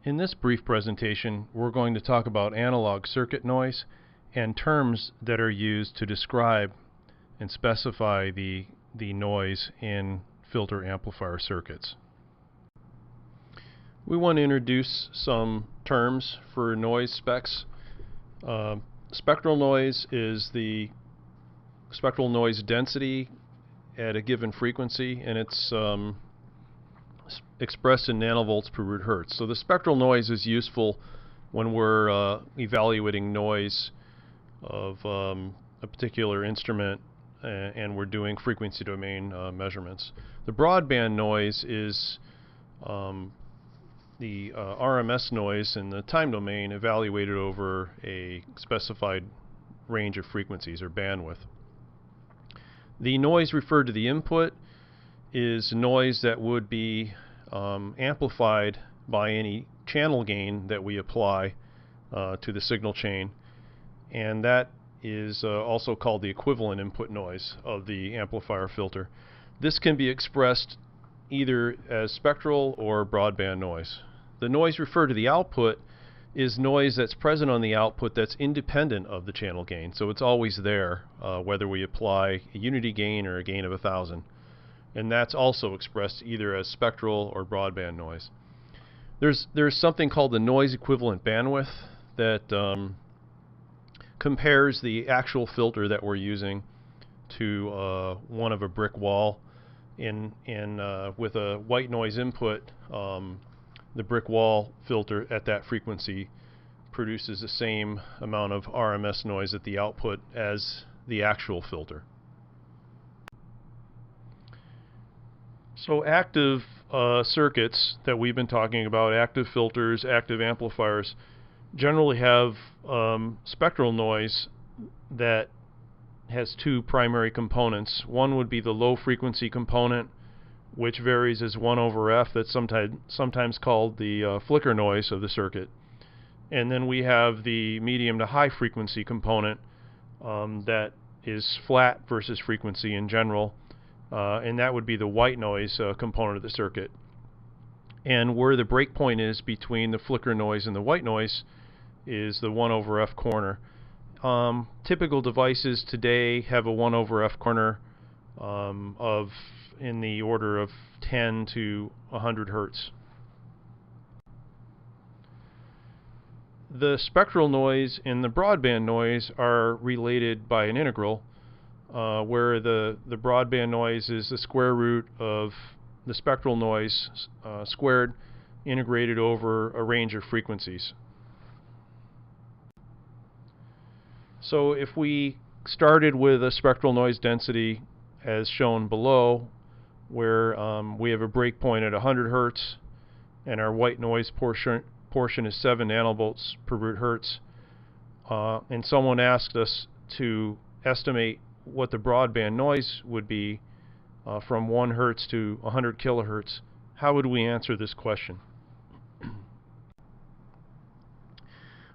In this brief presentation, we're going to talk about analog circuit noise and terms that are used to describe and specify the noise in filter amplifier circuits. We want to introduce some terms for noise specs. Spectral noise is the spectral noise density at a given frequency, and it's expressed in nanovolts per root hertz. So the spectral noise is useful when we're evaluating noise of a particular instrument and we're doing frequency domain measurements. The broadband noise is the RMS noise in the time domain evaluated over a specified range of frequencies or bandwidth. The noise referred to the input is noise that would be amplified by any channel gain that we apply to the signal chain, and that is also called the equivalent input noise of the amplifier filter. This can be expressed either as spectral or broadband noise. The noise referred to the output is noise that's present on the output that's independent of the channel gain, so it's always there whether we apply a unity gain or a gain of 1,000, and that's also expressed either as spectral or broadband noise. There's something called the noise equivalent bandwidth that compares the actual filter that we're using to one of a brick wall. With a white noise input, the brick wall filter at that frequency produces the same amount of RMS noise at the output as the actual filter. So active circuits that we've been talking about, active filters, active amplifiers, generally have spectral noise that has two primary components. One would be the low frequency component, which varies as 1 over F. That's sometimes called the flicker noise of the circuit. And then we have the medium to high frequency component that is flat versus frequency in general, and that would be the white noise component of the circuit. And where the breakpoint is between the flicker noise and the white noise is the 1 over F corner. Typical devices today have a 1 over F corner of in the order of 10 to 100 hertz. The spectral noise and the broadband noise are related by an integral, where the broadband noise is the square root of the spectral noise squared, integrated over a range of frequencies. So if we started with a spectral noise density as shown below, where we have a breakpoint at 100 hertz and our white noise portion is 7 nanovolts per root hertz, and someone asked us to estimate what the broadband noise would be from 1 hertz to 100 kilohertz, how would we answer this question?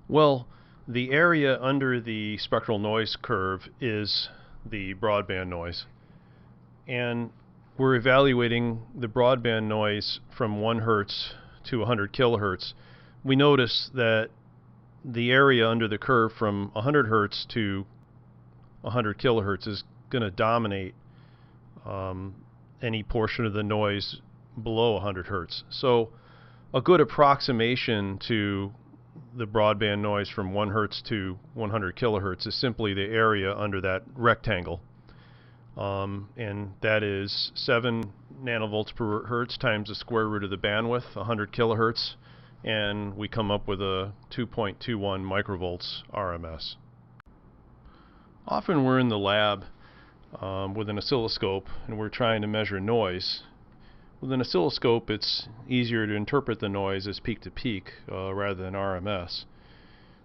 Well, the area under the spectral noise curve is the broadband noise, and we're evaluating the broadband noise from 1 hertz to 100 kilohertz. We notice that the area under the curve from 100 hertz to 100 kilohertz is going to dominate any portion of the noise below 100 hertz. So a good approximation to the broadband noise from 1 hertz to 100 kilohertz is simply the area under that rectangle. And that is 7 nanovolts per hertz times the square root of the bandwidth, 100 kilohertz, and we come up with a 2.21 microvolts RMS. Often we're in the lab with an oscilloscope and we're trying to measure noise. With an oscilloscope, it's easier to interpret the noise as peak to peak rather than RMS.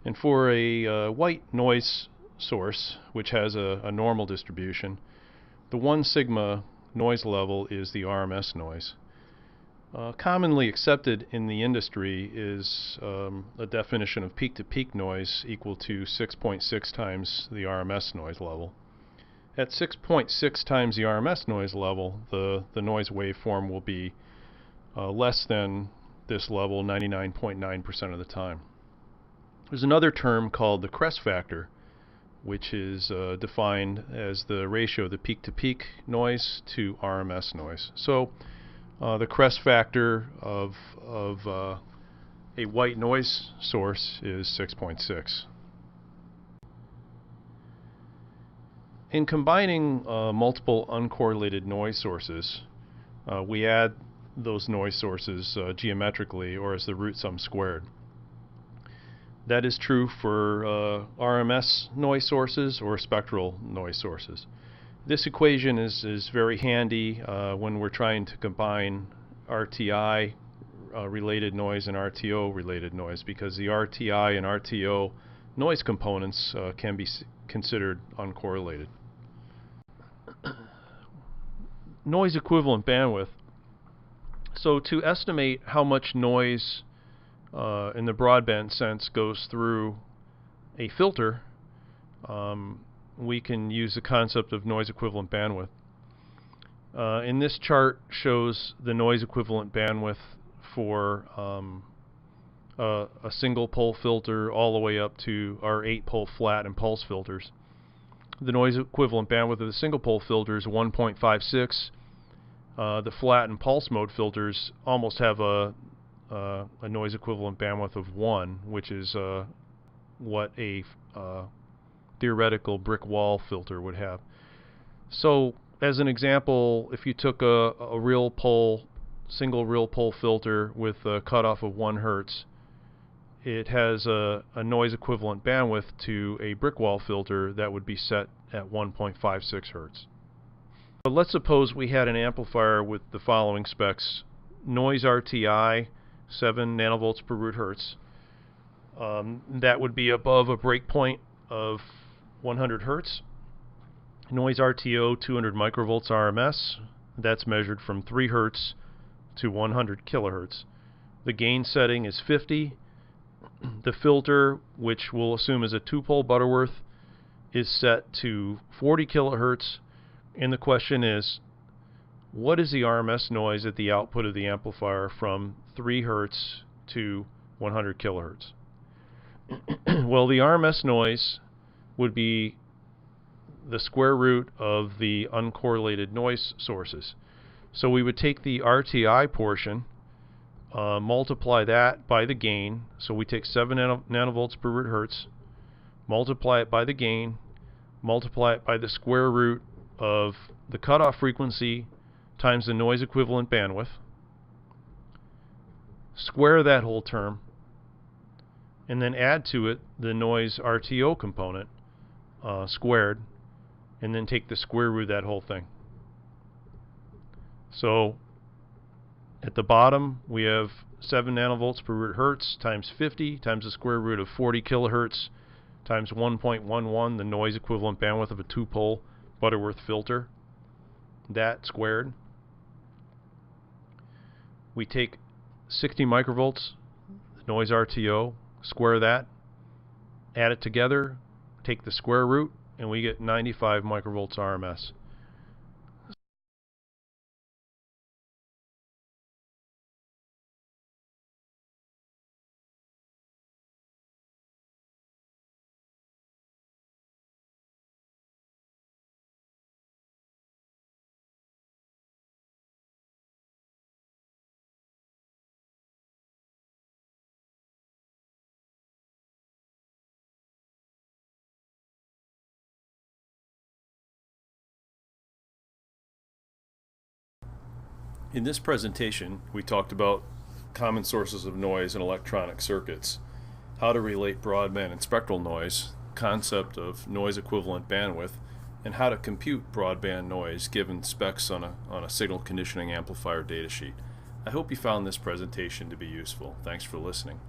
And for a white noise source, which has a normal distribution, the 1 sigma noise level is the RMS noise. Commonly accepted in the industry is a definition of peak-to-peak noise equal to 6.6 times the RMS noise level. At 6.6 times the RMS noise level, the noise waveform will be less than this level 99.9% of the time. There's another term called the crest factor, which is defined as the ratio of the peak-to-peak noise to RMS noise. So the crest factor of a white noise source is 6.6. In combining multiple uncorrelated noise sources, we add those noise sources geometrically, or as the root sum squared. That is true for RMS noise sources or spectral noise sources. This equation is very handy when we're trying to combine RTI related noise and RTO related noise, because the RTI and RTO noise components can be considered uncorrelated. Noise equivalent bandwidth. So to estimate how much noise in the broadband sense goes through a filter, we can use the concept of noise equivalent bandwidth. In this chart shows the noise equivalent bandwidth for a single pole filter all the way up to our 8-pole flat and pulse filters. The noise equivalent bandwidth of the single pole filter is 1.56. The flat and pulse mode filters almost have a noise equivalent bandwidth of 1, which is what a theoretical brick wall filter would have. So, as an example, if you took a real pole, single real pole filter with a cutoff of 1 Hertz, it has a noise equivalent bandwidth to a brick wall filter that would be set at 1.56 Hertz. But let's suppose we had an amplifier with the following specs: noise RTI 7 nanovolts per root Hertz. That would be above a breakpoint of 100 Hertz. Noise RTO 200 microvolts RMS. That's measured from 3 Hertz to 100 kilohertz. The gain setting is 50. The filter, which we'll assume is a 2-pole Butterworth, is set to 40 kilohertz. And the question is, what is the RMS noise at the output of the amplifier from 3 Hertz to 100 kilohertz? Well, the RMS noise would be the square root of the uncorrelated noise sources. So we would take the RTI portion, multiply that by the gain. So we take 7 nanovolts per root Hertz, multiply it by the gain, multiply it by the square root of the cutoff frequency times the noise equivalent bandwidth, square that whole term, and then add to it the noise RTO component squared, and then take the square root of that whole thing. So at the bottom we have 7 nanovolts per root Hertz times 50 times the square root of 40 kilohertz times 1.11, the noise equivalent bandwidth of a 2-pole Butterworth filter. That squared. We take 60 microvolts, the noise RTO, square that, add it together, take the square root, and we get 95 microvolts RMS. In this presentation, we talked about common sources of noise in electronic circuits, how to relate broadband and spectral noise, concept of noise equivalent bandwidth, and how to compute broadband noise given specs on a signal conditioning amplifier datasheet. I hope you found this presentation to be useful. Thanks for listening.